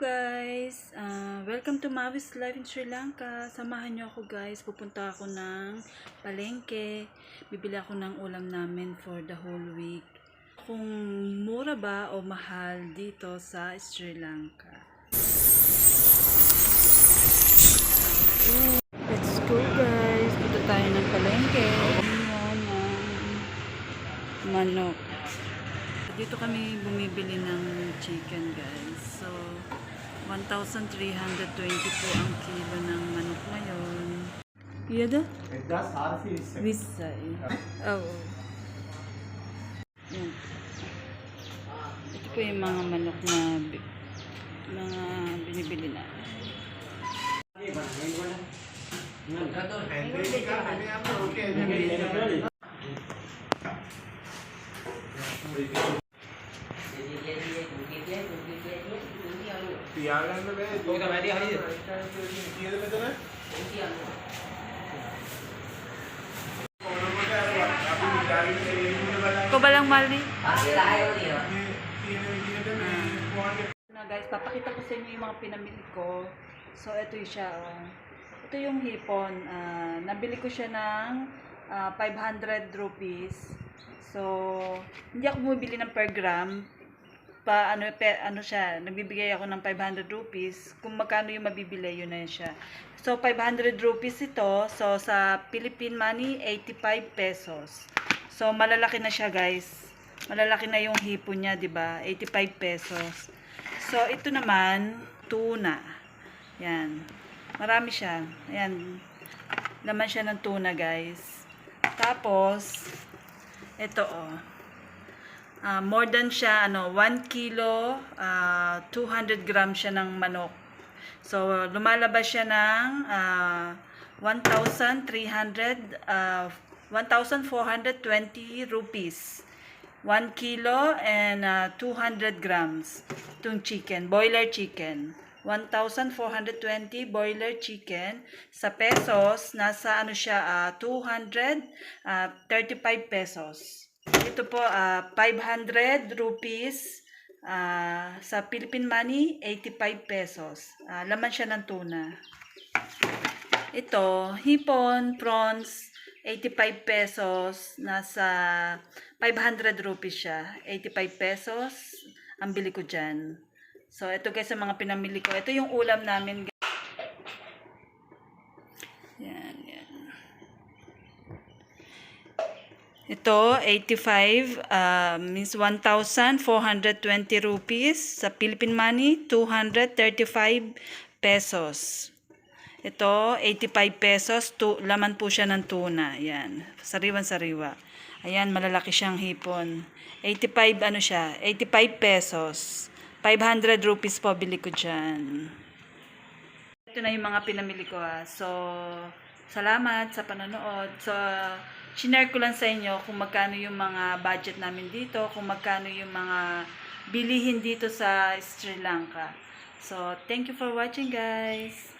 guys! Welcome to Mavis Life in Sri Lanka. Samahan niyo ako guys. Pupunta ako ng palengke. Bibili ako ng ulam namin for the whole week. Kung mura ba o mahal dito sa Sri Lanka. Let's go guys! Punta tayo ng palengke. Ayan ang manok. Dito kami bumibili ng chicken guys. So, 1,320 po ang kilo ng manok ngayon. Yada? Visay. Oo. Yan. Ito po yung mga manok na binibili na. Ko balang mali? Na guys, papakita ko sa inyo yung mga pinamili ko. So ito siya. Ito yung hipon. Nabili ko siya ng 500 rupees. So hindi ako bumibili ng per gram. Ano siya, nagbibigay ako ng 500 rupees. Kung magkano yung mabibili, yun na siya. So 500 rupees ito. So sa Philippine money, 85 pesos. So malalaki na siya guys. Malalaki na yung hipon niya, 'di ba? 85 pesos. So ito naman, tuna. Yan. Marami siya. Ayan. Laman siya ng tuna guys. Tapos ito more than siya, 1 kilo, 200 grams siya ng manok. So, lumalabas siya ng 1,420 rupees. 1 kilo and 200 grams. Itong chicken, boiler chicken. 1,420 boiler chicken. Sa pesos, nasa siya, 235 pesos. Ito po, 500 rupees. Sa Philippine money, 85 pesos. Laman siya ng tuna. Ito, hipon, prawns, 85 pesos. Nasa 500 rupees siya. 85 pesos. Ang bili ko dyan. So, ito guys, sa mga pinamili ko. Ito yung ulam namin. Yan. Ito, 85, means 1,420 rupees. Sa Philippine money, 235 pesos. Ito, 85 pesos. Laman po siya ng tuna. Ayan, sariwan-sariwa. Ayan, malalaki siyang hipon. 85, 85 pesos. 500 rupees po bili ko dyan. Ito na yung mga pinamili ko So, salamat sa panonood. So, shinare ko lang sa inyo kung magkano yung mga budget namin dito, kung magkano yung mga bilihin dito sa Sri Lanka. So, thank you for watching guys.